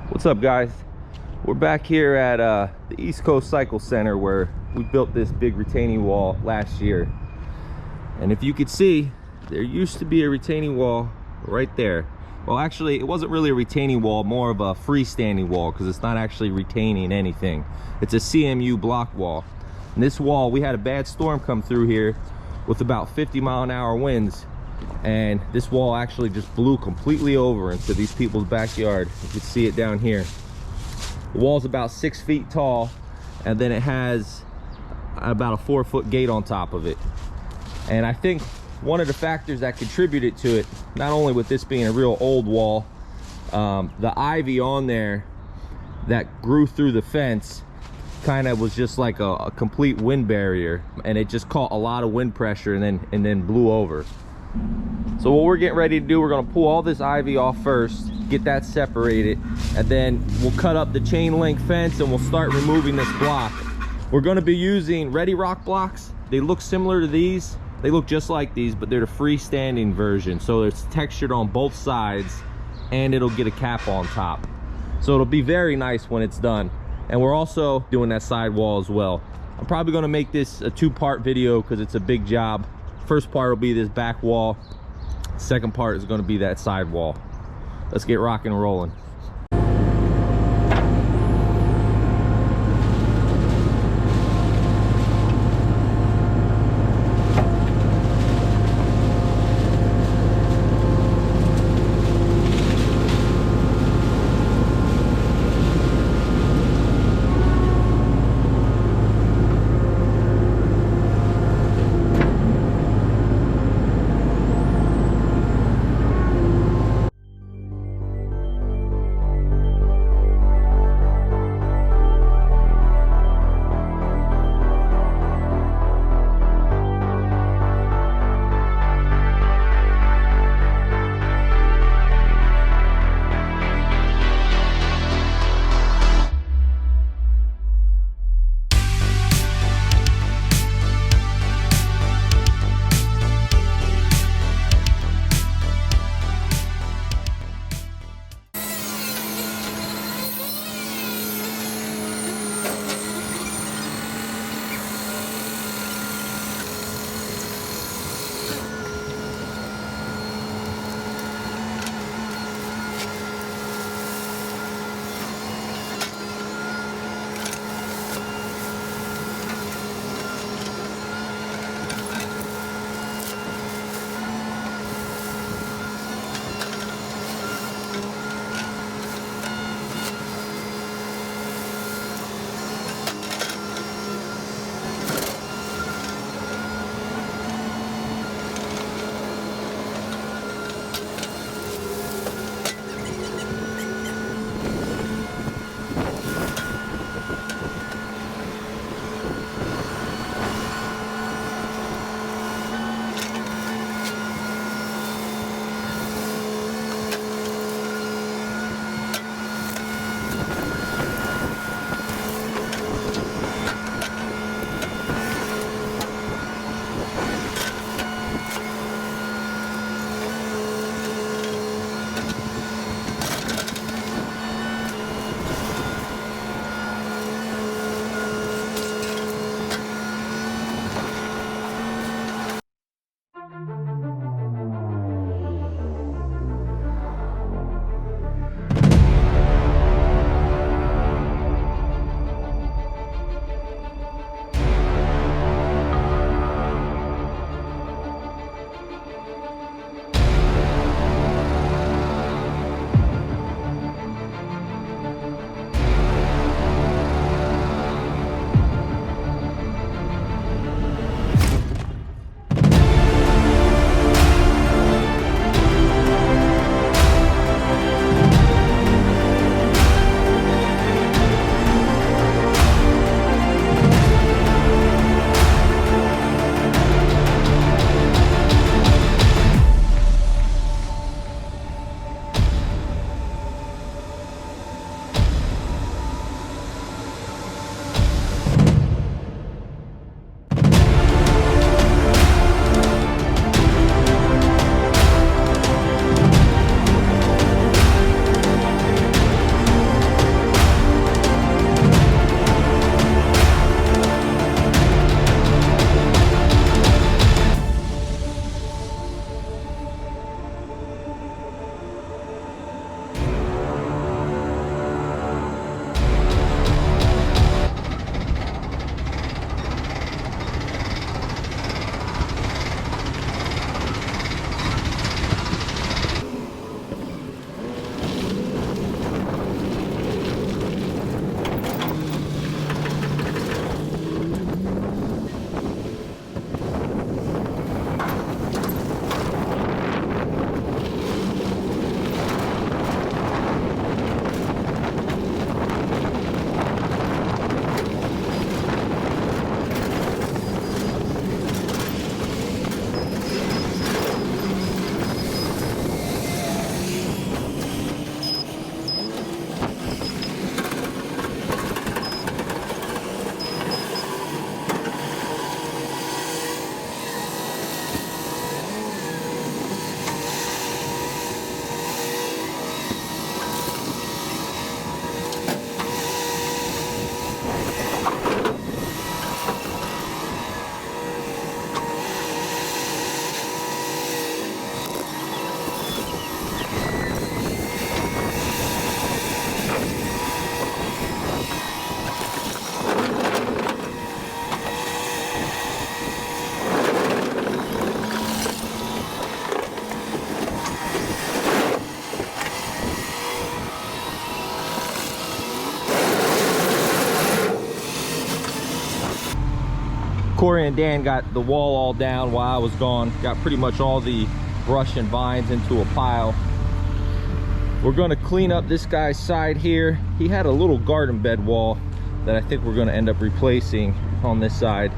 What's up, guys? We're back here at the East Coast Cycle Center where we built this big retaining wall last year. And if you could see, there used to be a retaining wall right there. Well, actually, it wasn't really a retaining wall, more of a freestanding wall because it's not actually retaining anything. It's a CMU block wall. And this wall, we had a bad storm come through here with about 50-mile-an-hour winds. And this wall actually just blew completely over into these people's backyard. You can see it down here. The wall's about 6 feet tall, and then it has about a 4-foot gate on top of it. And I think one of the factors that contributed to it, not only with this being a real old wall, the ivy on there that grew through the fence kind of was just like a complete wind barrier, and it just caught a lot of wind pressure and then blew over. So what we're getting ready to do, we're going to pull all this ivy off first, get that separated, and then we'll cut up the chain link fence and we'll start removing this block. We're going to be using Redi-Rock blocks. They look similar to these. They look just like these, but they're the freestanding version. So it's textured on both sides and it'll get a cap on top. So it'll be very nice when it's done. And we're also doing that side wall as well. I'm probably going to make this a 2-part video because it's a big job. First part will be this back wall. Second part is going to be that side wall. Let's get rocking and rolling. Corey and Dan got the wall all down while I was gone. Got pretty much all the brush and vines into a pile. We're gonna clean up this guy's side here. He had a little garden bed wall that I think we're gonna end up replacing on this side.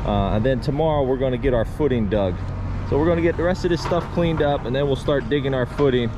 And then tomorrow we're gonna get our footing dug. So we're gonna get the rest of this stuff cleaned up, and then we'll start digging our footing.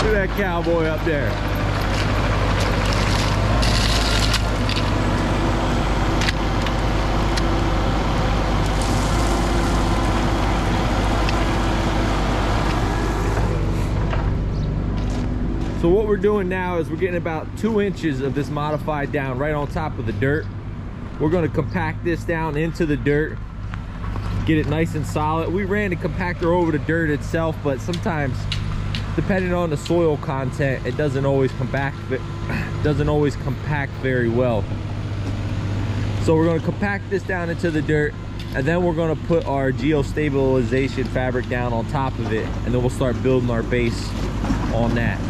Look at that cowboy up there. So what we're doing now is we're getting about 2 inches of this modified down right on top of the dirt. We're going to compact this down into the dirt, get it nice and solid. We ran the compactor over the dirt itself, but sometimes depending on the soil content, it doesn't always compact very well. So we're going to compact this down into the dirt, and then we're going to put our geostabilization fabric down on top of it, and then we'll start building our base on that.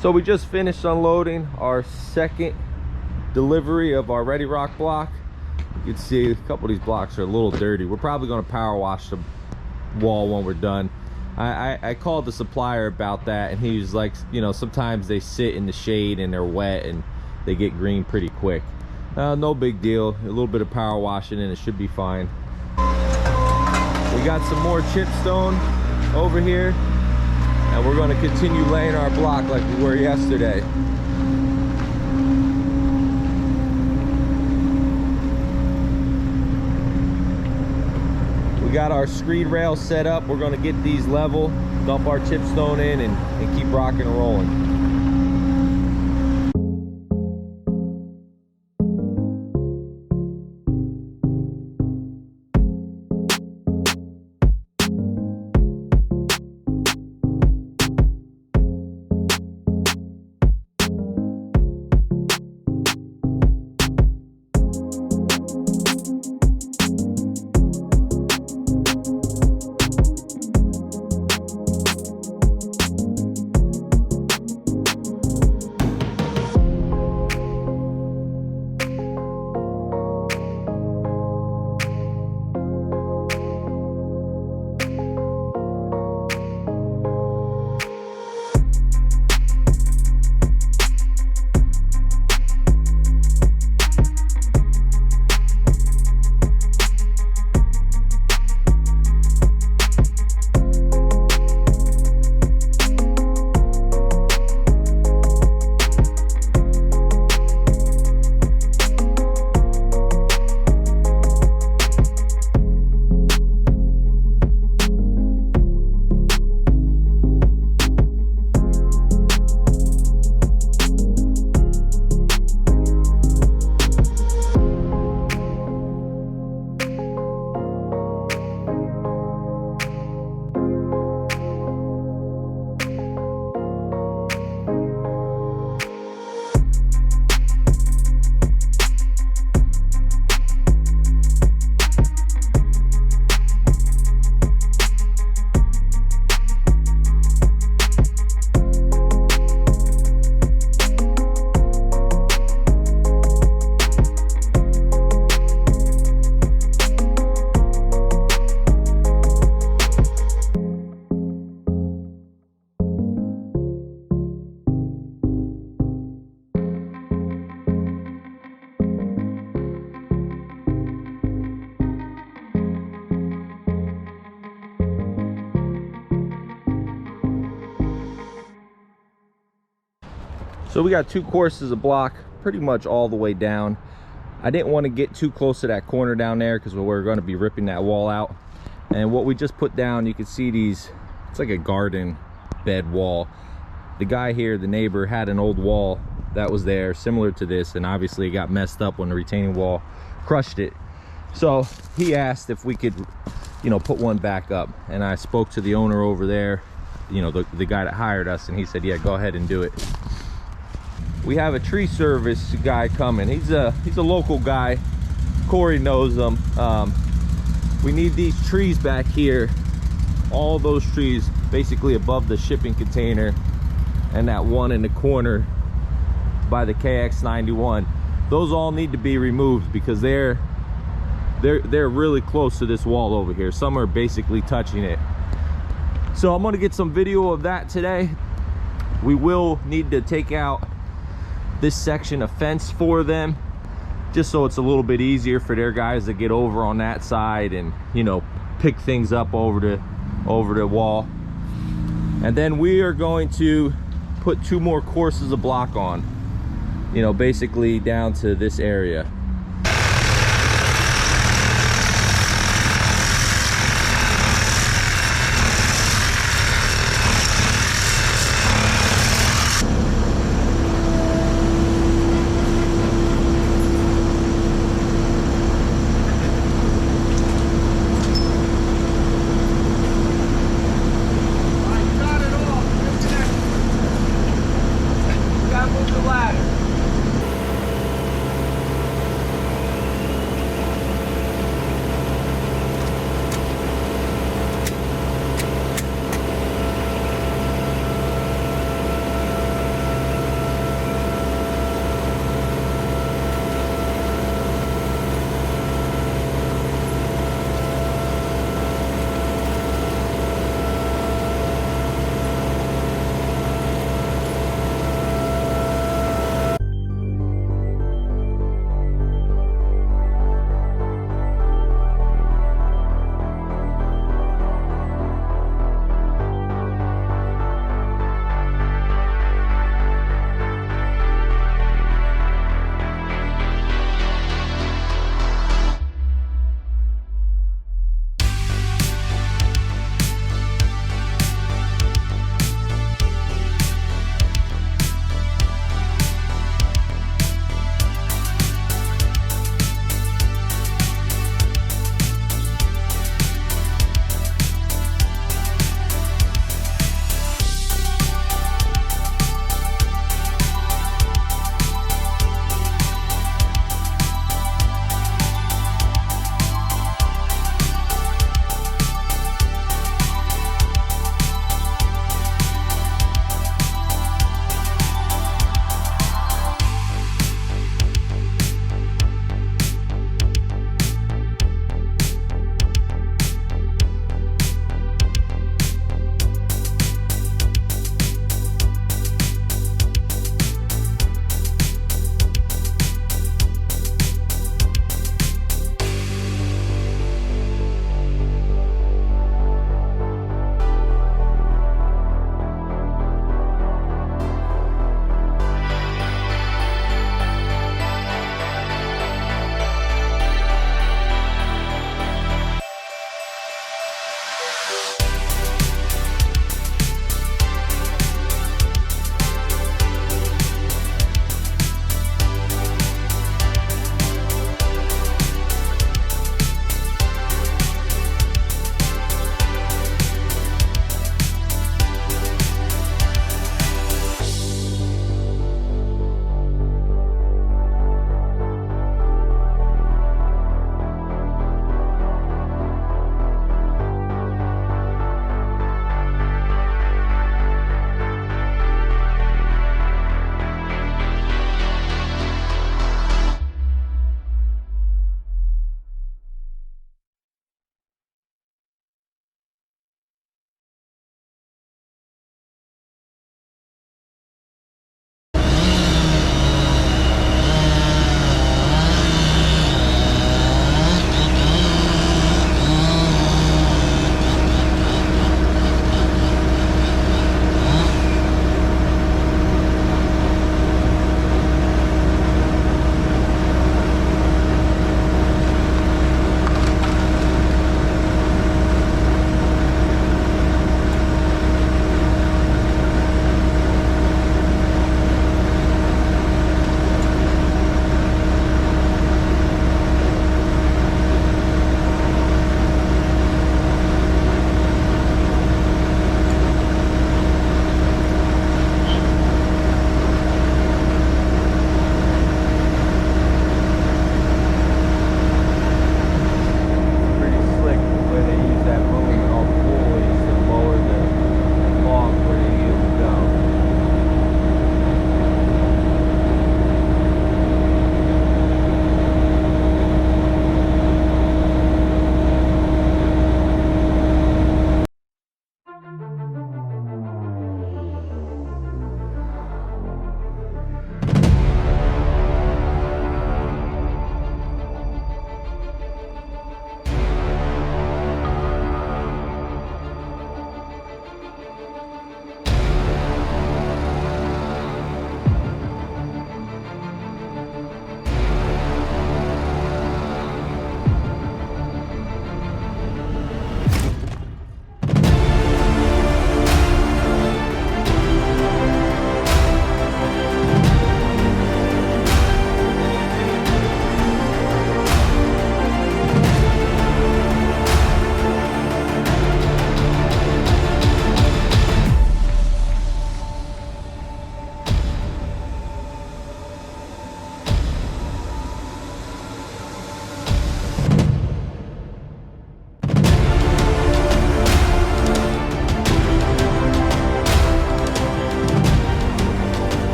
So we just finished unloading our second delivery of our Redi-Rock block. You can see a couple of these blocks are a little dirty. We're probably going to power wash the wall when we're done. I called the supplier about that, and he was like, you know, sometimes they sit in the shade and they're wet and they get green pretty quick. No big deal. A little bit of power washing and it should be fine. We got some more chipstone over here, and we're going to continue laying our block like we were yesterday. We got our screed rail set up. We're going to get these level, dump our chipstone in, and keep rocking and rolling. So we got 2 courses of block pretty much all the way down. I didn't want to get too close to that corner down there because we're going to be ripping that wall out. And what we just put down, you can see these, it's like a garden bed wall. The guy here, the neighbor, had an old wall that was there similar to this, and obviously it got messed up when the retaining wall crushed it. So he asked if we could, you know, put one back up, and I spoke to the owner over there, you know, the guy that hired us, and he said, yeah, go ahead and do it. We have a tree service guy coming. He's a local guy. Corey knows him. We need these trees back here, all those trees basically above the shipping container and that one in the corner by the KX91. Those all need to be removed because they're really close to this wall over here. Some are basically touching it. So I'm going to get some video of that today. We will need to take out this section of fence for them, just so it's a little bit easier for their guys to get over on that side and, you know, pick things up over the wall. And then we are going to put 2 more courses of block on, you know, basically down to this area.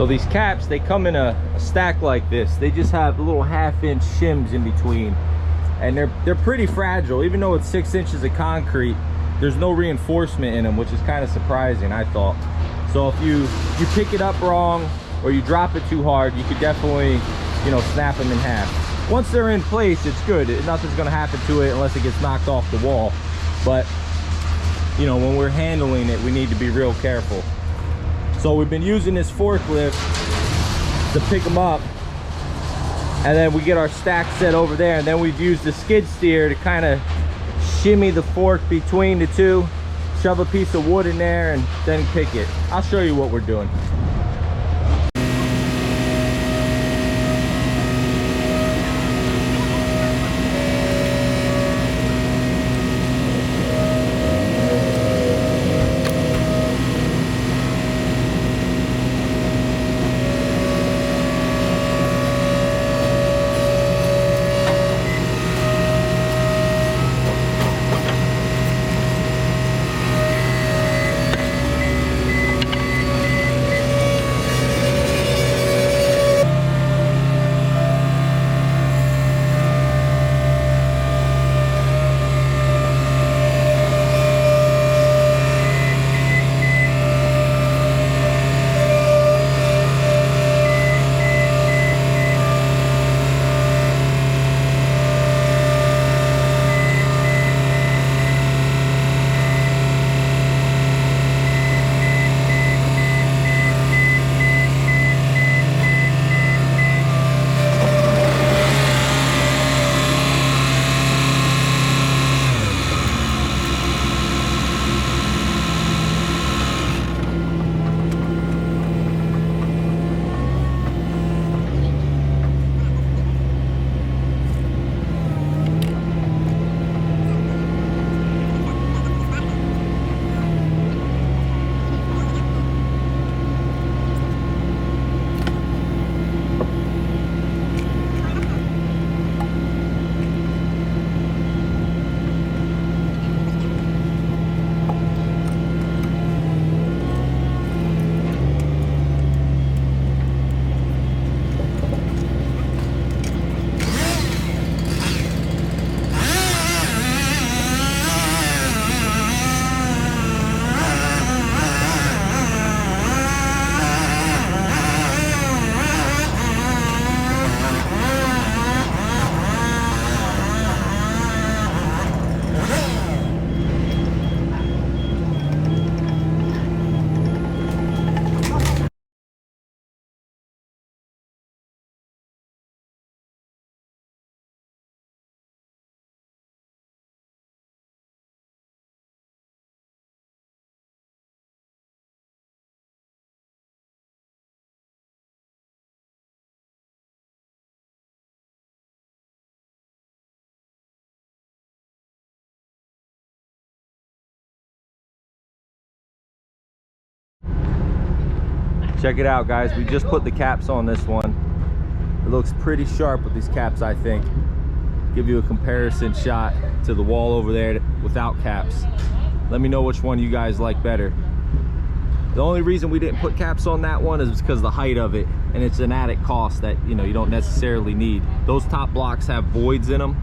So these caps, they come in a stack like this. They just have little 1/2-inch shims in between, and they're pretty fragile. Even though it's 6 inches of concrete, there's no reinforcement in them, which is kind of surprising, I thought. So if you pick it up wrong or you drop it too hard, you could definitely, you know, snap them in half. Once they're in place, it's good. Nothing's going to happen to it unless it gets knocked off the wall. But you know, when we're handling it, we need to be real careful. So we've been using this forklift to pick them up, and then we get our stack set over there, and then we've used the skid steer to kind of shimmy the fork between the two, shove a piece of wood in there, and then pick it. I'll show you what we're doing. Check it out, guys. We just put the caps on this one. It looks pretty sharp with these caps, I think. Give you a comparison shot to the wall over there without caps. Let me know which one you guys like better. The only reason we didn't put caps on that one is because of the height of it, and it's an added cost that, you know, you don't necessarily need. Those top blocks have voids in them,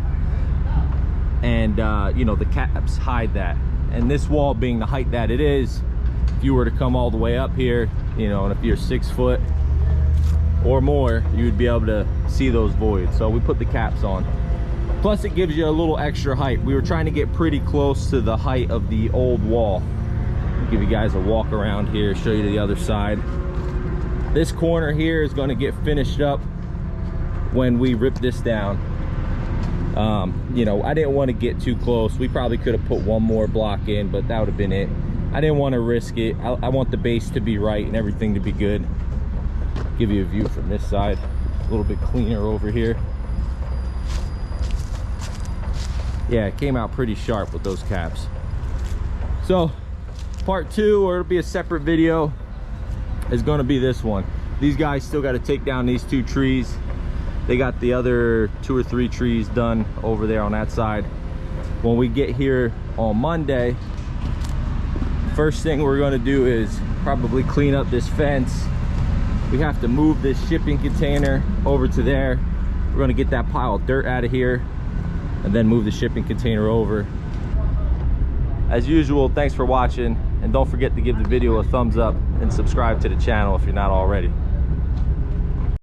and you know, the caps hide that. And this wall being the height that it is, if you were to come all the way up here, you know, and if you're 6 foot or more, you would be able to see those voids. So we put the caps on. Plus it gives you a little extra height. We were trying to get pretty close to the height of the old wall. I'll give you guys a walk around here, show you the other side. This corner here is going to get finished up when we rip this down. You know, I didn't want to get too close. We probably could have put one more block in, but that would have been it. I didn't want to risk it. I want the base to be right and everything to be good. Give you a view from this side, a little bit cleaner over here. Yeah, it came out pretty sharp with those caps. So part 2, or it'll be a separate video, is going to be this one. These guys still got to take down these 2 trees. They got the other 2 or 3 trees done over there on that side. When we get here on Monday, first thing we're going to do is probably clean up this fence We have to move this shipping container over to there. We're going to get that pile of dirt out of here and then move the shipping container over. As usual, thanks for watching, and don't forget to give the video a thumbs up and subscribe to the channel if you're not already.